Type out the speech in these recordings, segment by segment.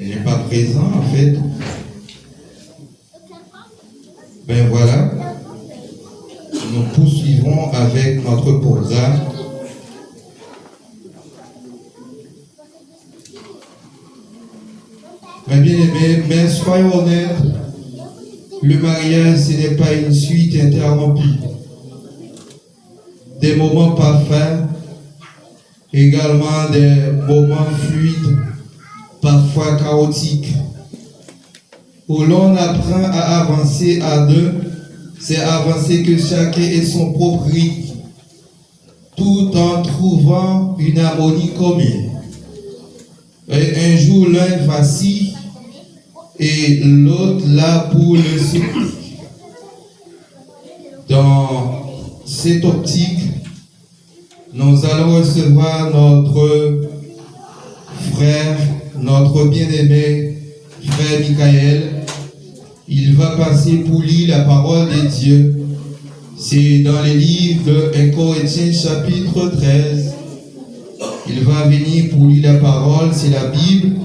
il n'est pas présent en fait. Ben voilà, nous poursuivons avec notre programme. Mais bien aimé, mais soyons honnêtes, le mariage ce n'est pas une suite interrompue. Des moments parfaits, également des moments fluides, parfois chaotiques, où l'on apprend à avancer à deux, c'est avancer que chacun ait son propre rythme, tout en trouvant une harmonie commune. Et un jour, l'un vacille et l'autre là pour le soutenir. Dans cette optique, nous allons recevoir notre frère, notre bien-aimé frère Michael. Il va passer pour lire la parole de Dieu. C'est dans les livres de 1 Corinthiens chapitre 13. Il va venir pour lire la parole, c'est la Bible.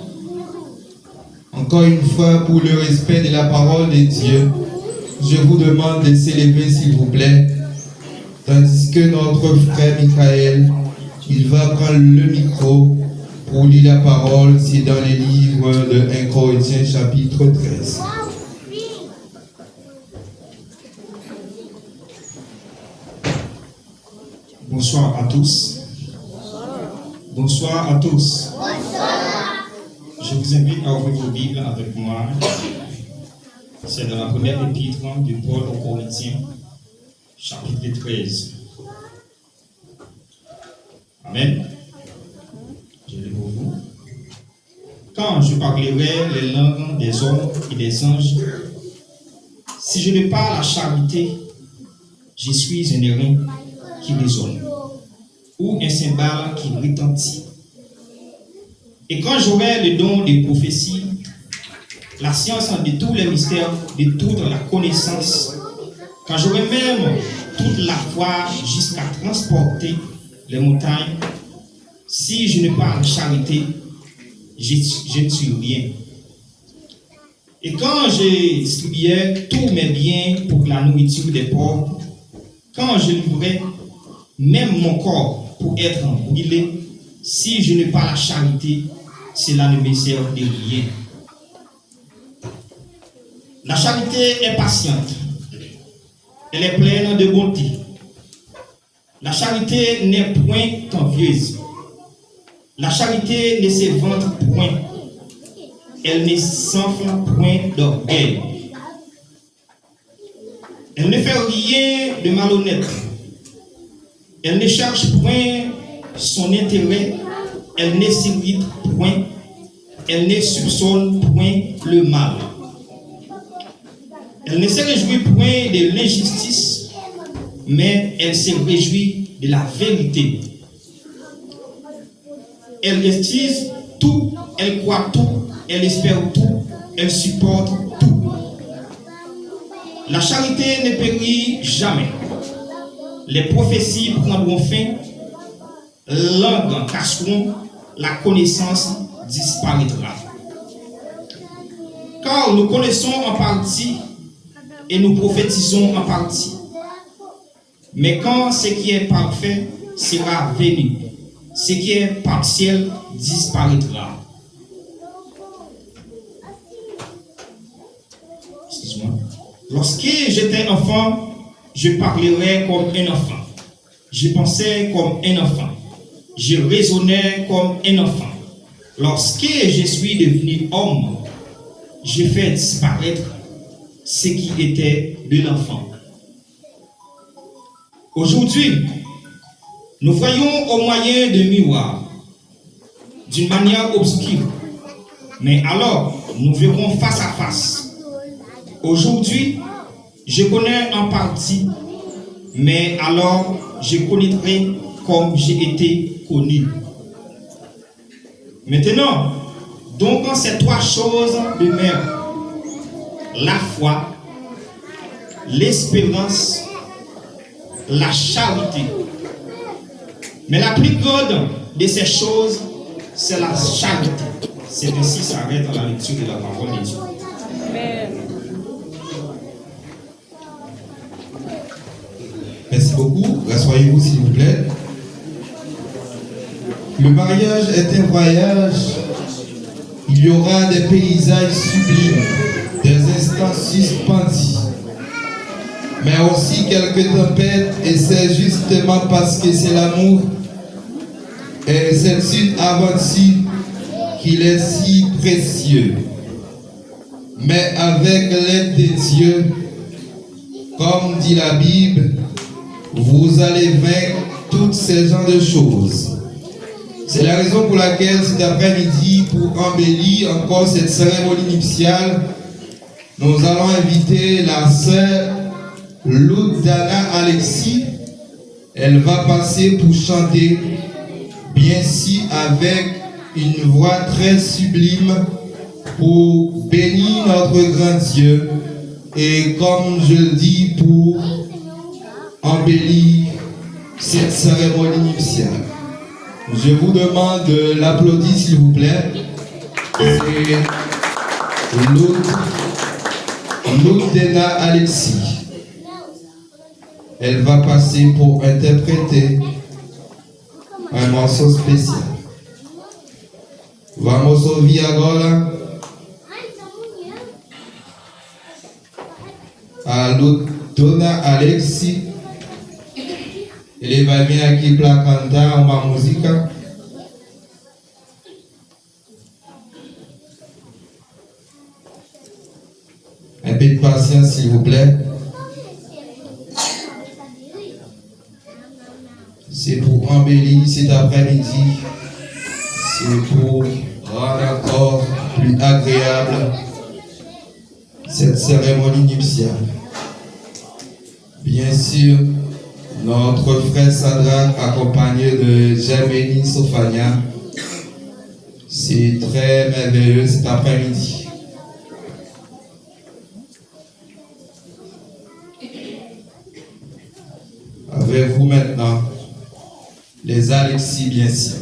Encore une fois, pour le respect de la parole de Dieu, je vous demande de s'élever s'il vous plaît. Tandis que notre frère Michael, il va prendre le micro pour lire la parole, c'est dans les livres de 1 Corinthiens chapitre 13. Bonsoir à tous. Bonsoir à tous. Bonsoir. Je vous invite à ouvrir vos Bibles avec moi. C'est dans la première épître de Paul aux Corinthiens, chapitre 13. Amen. Je lis pour vous. Quand je parlerai les langues des hommes et des anges, si je ne parle la charité, je suis un airain qui résonne, ou un cymbale qui retentit. Et quand j'aurai le don de prophétie, la science de tous les mystères, de toute la connaissance, quand j'aurai même toute la foi jusqu'à transporter les montagnes, si je ne parle charité, je ne suis rien. Et quand je distribuais tous mes biens pour la nourriture des pauvres, quand je livrais même mon corps pour être brûlé, si je ne parle la charité, cela ne me sert de rien. La charité est patiente. Elle est pleine de bonté. La charité n'est point envieuse. La charité ne se vante point. Elle ne s'enfle point d'orgueil. Elle ne fait rien de malhonnête. Elle ne cherche point son intérêt. Elle ne s'irrite point. Elle ne soupçonne point le mal. Elle ne se réjouit point de l'injustice, mais elle se réjouit de la vérité. Elle estime tout, elle croit tout, elle espère tout, elle supporte tout. La charité ne périt jamais. Les prophéties prendront fin, langues casseront, la connaissance disparaîtra. Car nous connaissons en partie et nous prophétisons en partie. Mais quand ce qui est parfait sera venu, ce qui est partiel disparaîtra. Excuse-moi. Lorsque j'étais enfant, je parlerais comme un enfant. Je pensais comme un enfant. Je raisonnais comme un enfant. Lorsque je suis devenu homme, je fais disparaître ce qui était de l'enfant. Aujourd'hui, nous voyons au moyen de miroirs, d'une manière obscure, mais alors nous verrons face à face. Aujourd'hui, je connais en partie, mais alors je connaîtrai comme j'ai été connu. Maintenant, donc en ces trois choses demeurent la foi, l'espérance, la charité. Mais la plus grande de ces choses, c'est la charité. C'est ainsi s'arrête la lecture de la parole de Dieu. Merci beaucoup. Rassoyez-vous s'il vous plaît. Le mariage est un voyage. Il y aura des paysages sublimes, des instants suspendus, mais aussi quelques tempêtes, et c'est justement parce que c'est l'amour et c'est une aventure qu'il est si précieux. Mais avec l'aide de Dieu, comme dit la Bible, vous allez vaincre toutes ces genres de choses. C'est la raison pour laquelle cet après-midi, pour embellir encore cette cérémonie nuptiale, nous allons inviter la sœur Loudana Alexis. Elle va passer pour chanter, bien sûr avec une voix très sublime, pour bénir notre grand Dieu et, comme je le dis, pour embellir cette cérémonie nuptiale. Je vous demande de l'applaudir s'il vous plaît. C'est Loudena Alexis. Elle va passer pour interpréter un morceau spécial. Vamos ouvir agora a Loudena Alexis. Ele vai vir aqui para cantar uma música. Un peu de patience, s'il vous plaît. C'est pour embellir cet après-midi. C'est pour rendre encore plus agréable cette cérémonie nuptiale. Bien sûr, notre frère Sadrak, accompagné de Germanie Sofania, c'est très merveilleux cet après-midi. Avec vous maintenant, les Alexis, bien sûr.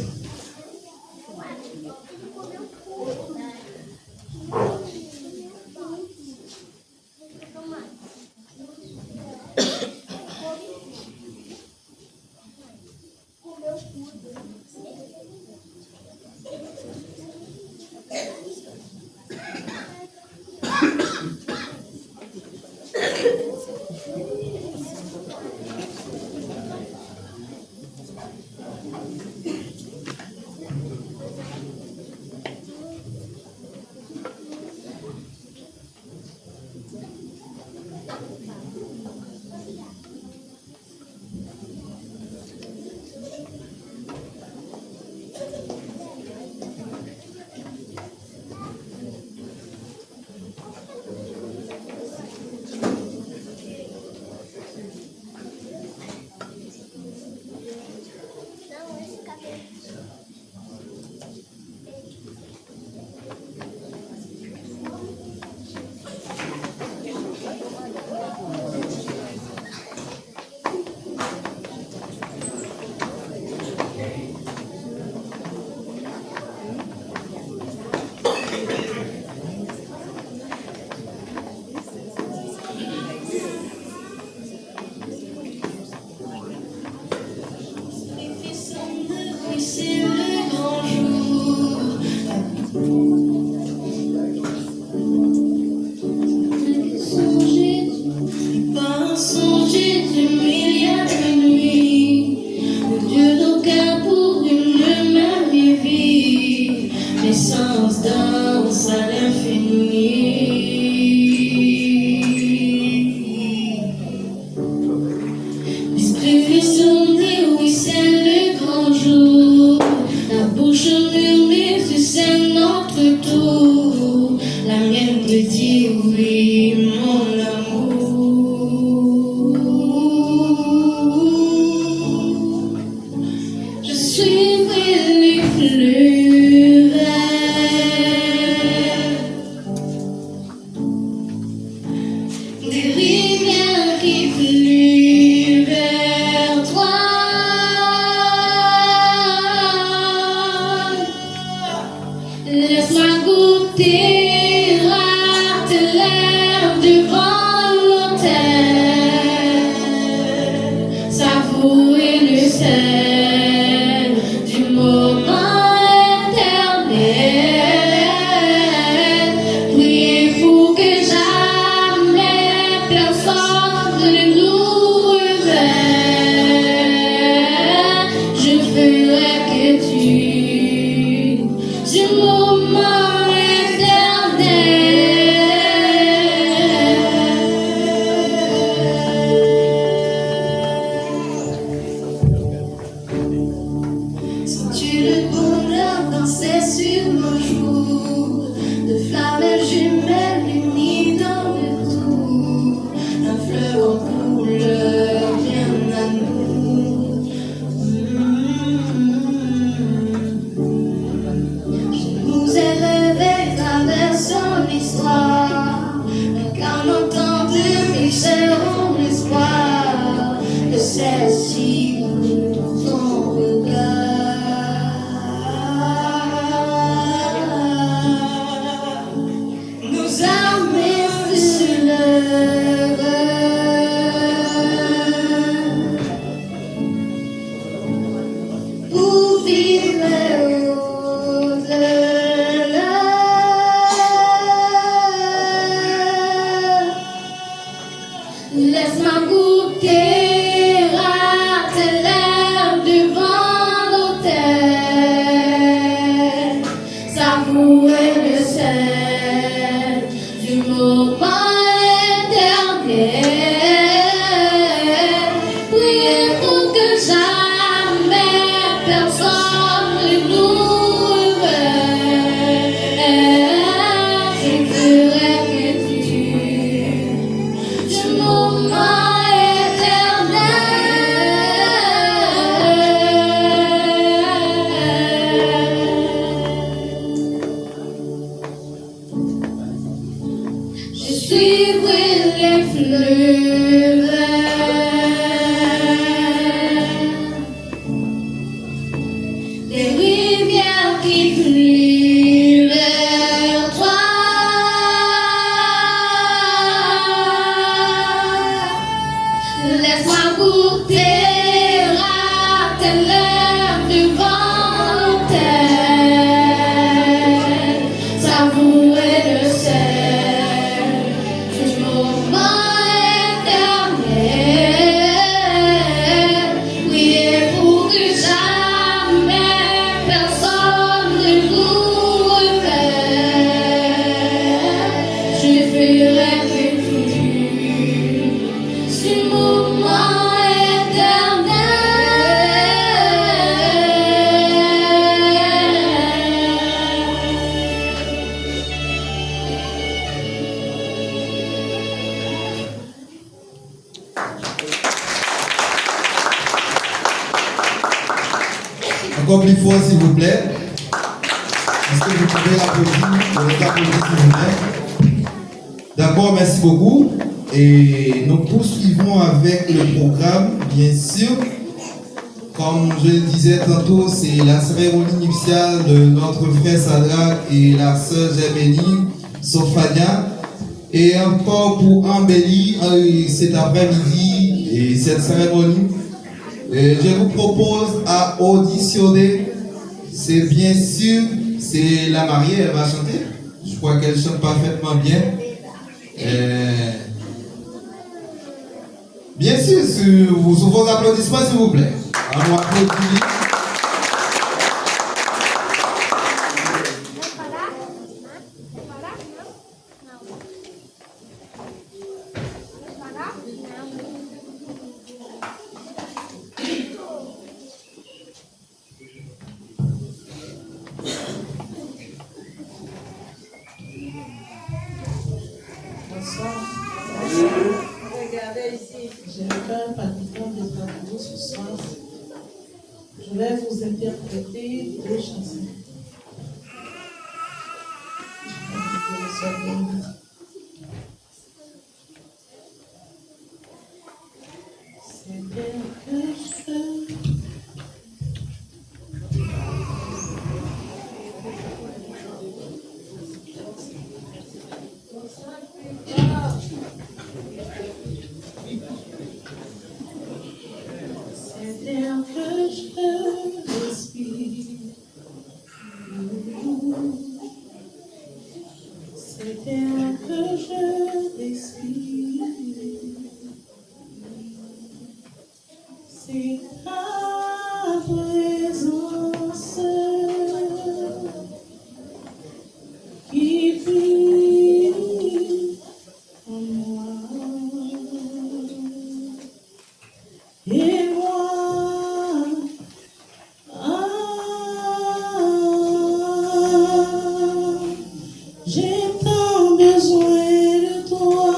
Des rivières qui fluent vers toi. savourer le sel du moment éternel. Priez pour que jamais personne ne nous révèle. Je ferai que tu du moment éternel. Sens-tu le bonheur danser sur nos joues, de flammes jumelles unies dans le tout, un fleuve en couleur bien à nous. Je nous ai rêvés traversant l'histoire, incarnant tant de seront l'espoir que celle-ci ton regard nous amène sur le pour vivre au-delà. Laisse-moi goûter à tes lèvres devant l'autel, savourer le sel du moment éternel. Priez pour que jamais personne ne nous révèle. Je ferai que tu du moment éternel. Je suivrai les fleuves, les rivières qui fluent vers toi. Laisse-moi goûter à tes lèvres devant l'autel, savourer le sel du moment éternel. Priez pour que jamais personne ne nous révèle. Je ferai que tu du moment Encore plus fort, s'il vous plaît. Est-ce que vous pouvez applaudir, s'il vous plaît? D'accord, merci beaucoup. Et nous poursuivons avec le programme, bien sûr. Comme je le disais tantôt, c'est la cérémonie nuptiale de notre frère Sadrak et la sœur Germénie Sophania. Et encore pour embellir cet après-midi et cette cérémonie, je vous propose à auditionner. C'est bien sûr, c'est la mariée, elle va chanter. Je crois qu'elle chante parfaitement bien. Bien sûr, sous vos applaudissements, s'il vous plaît. On applaudit. Regardez ici. J'ai le cœur palpitant d'être avec vous ce soir. Je vais vous interpréter deux chansons. C'est bien que je je respire. Cet air que je respire, c'est ta présence qui vit en moi. Et moi, j'ai tant besoin de toi.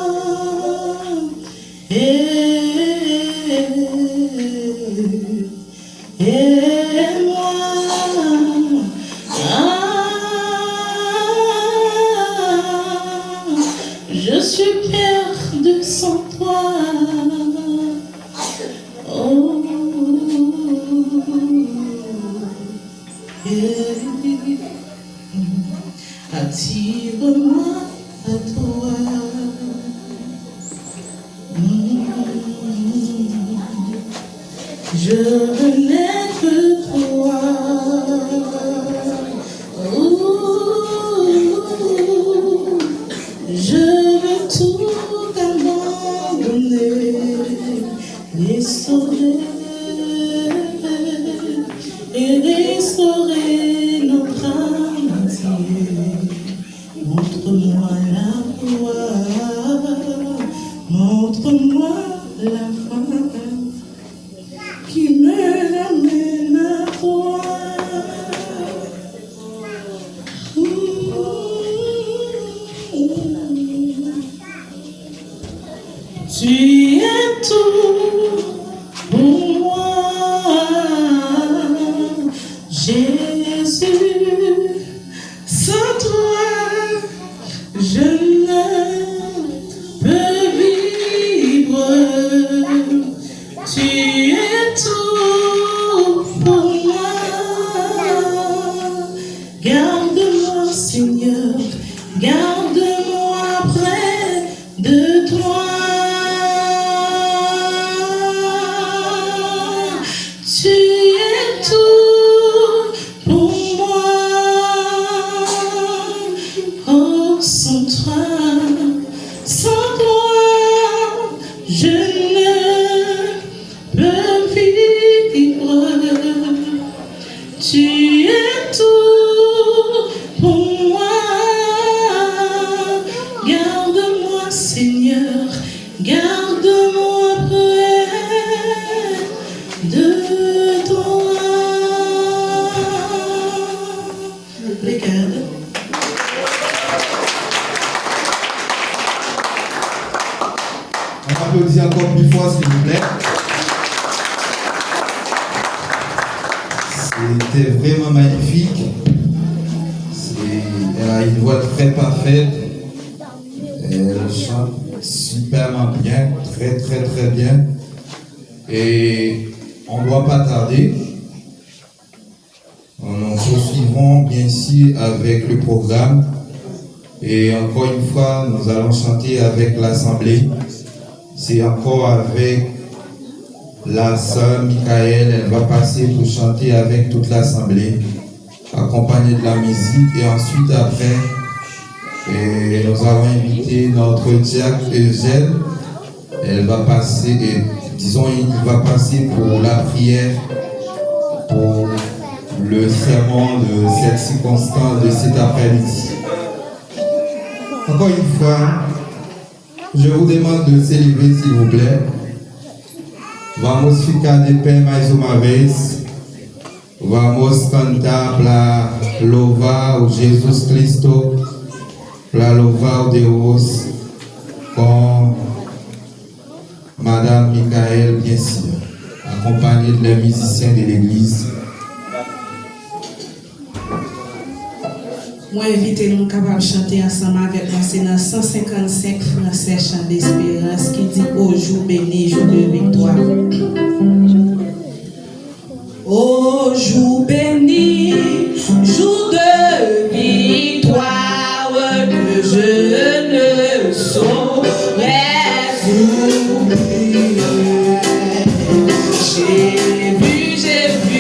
Et moi, je suis perdue sans toi. Oh, attire-moi à toi. Je n'ai que toi. Je veux tout abandonner, restaurer notre amitié. Montre-moi la voie, montre-moi la voie qui me ramène à toi. Tu es tout pour moi, Jésus. Sans toi, je ne peux vivre. Tu es tout pour moi. Garde-moi, Seigneur, garde-moi près de toi. Tu es tout pour moi. Oh, sans toi, je ne peux vivre. Tu es tout pour moi. Garde-moi, Seigneur, garde-moi près de toi. Les gardes. On applaudit encore plus fort, s'il vous plaît. C'était vraiment magnifique. Elle a une voix très parfaite. Elle chante superment bien, très très très bien. Et on ne doit pas tarder. Nous poursuivrons bien sûr avec le programme. Et encore une fois, nous allons chanter avec l'Assemblée. C'est encore avec la sœur Michael. Elle va passer pour chanter avec toute l'Assemblée, accompagnée de la musique. Et ensuite, après, nous allons inviter notre diacre Eugène. Elle va passer, il va passer pour la prière, pour le sermon de cette circonstance de cet après-midi. Encore une fois, je vous demande de s'élever, s'il vous plaît. Vamos ficar de pé mais uma vez. Vamos cantar para louvar o Jesus Cristo, para louvar o Deus com Madame Michael, bien sûr, accompagnée de les musiciens de l'église. Moi, invite nous capables de chanter ensemble avec moi. C'est dans 155 français chant d'espérance qui dit au jour béni, jour de victoire. Au jour béni, jour de victoire, que je ne saurais oublier. J'ai vu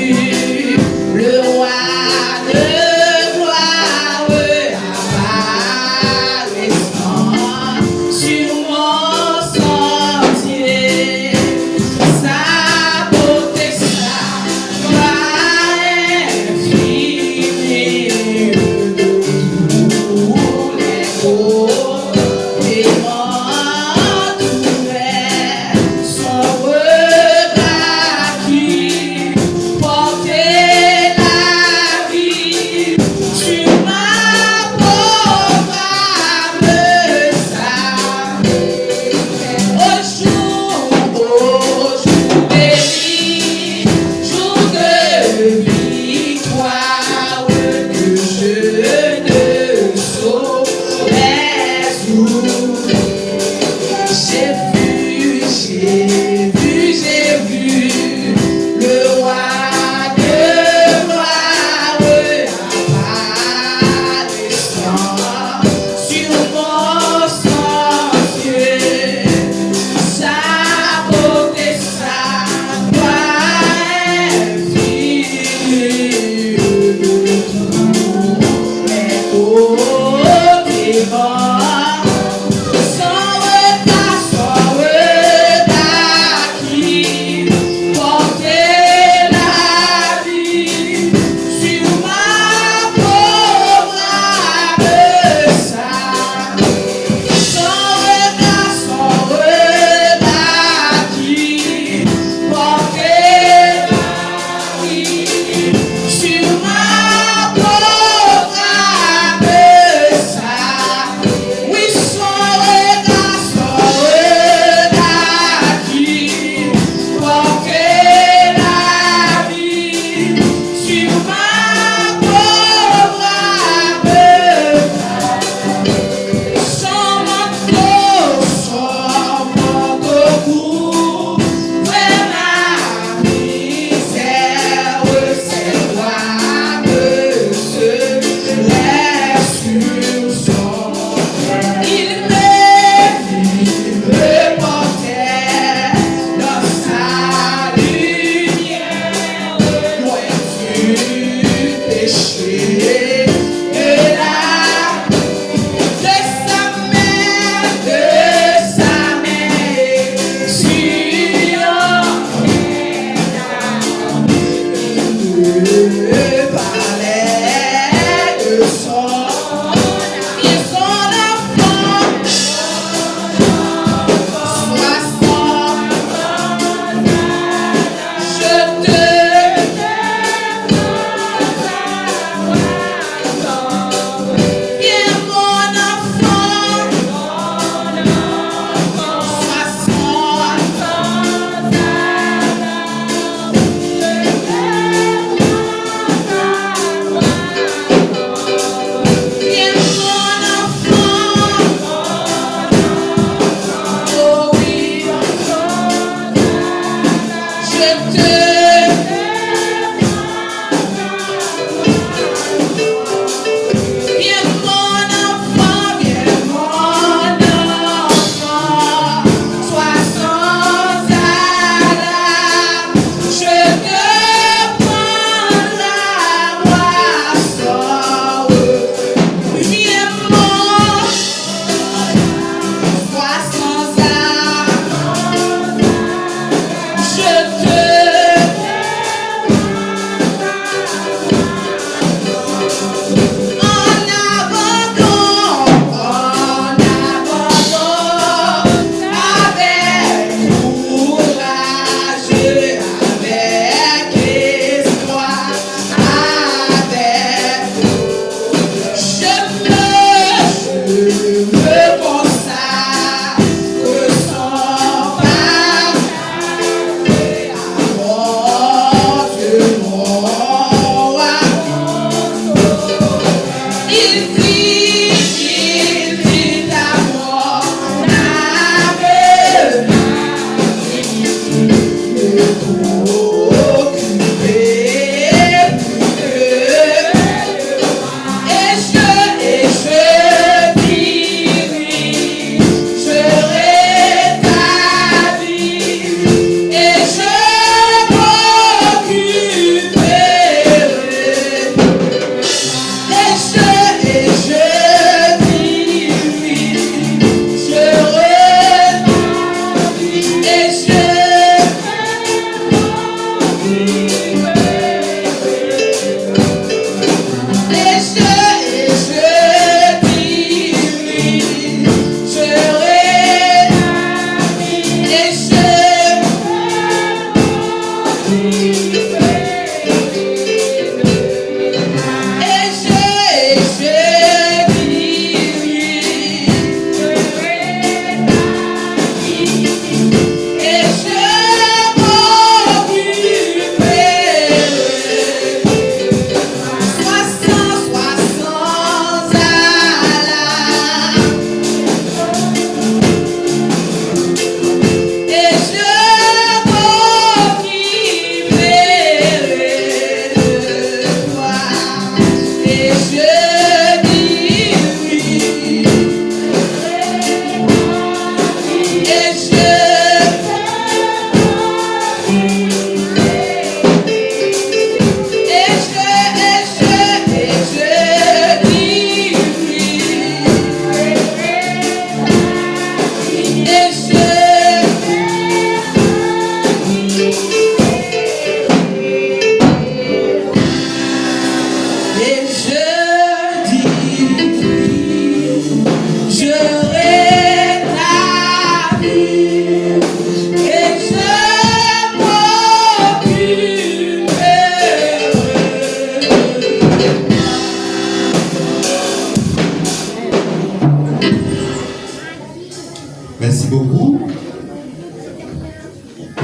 Merci beaucoup.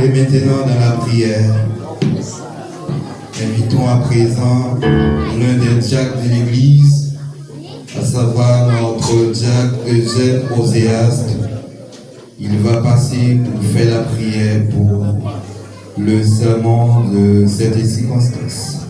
Et maintenant dans la prière, invitons à présent l'un des diacres de l'Église, à savoir notre diacre Eugène Oséaste. Il va passer pour faire la prière pour le serment de cette circonstance.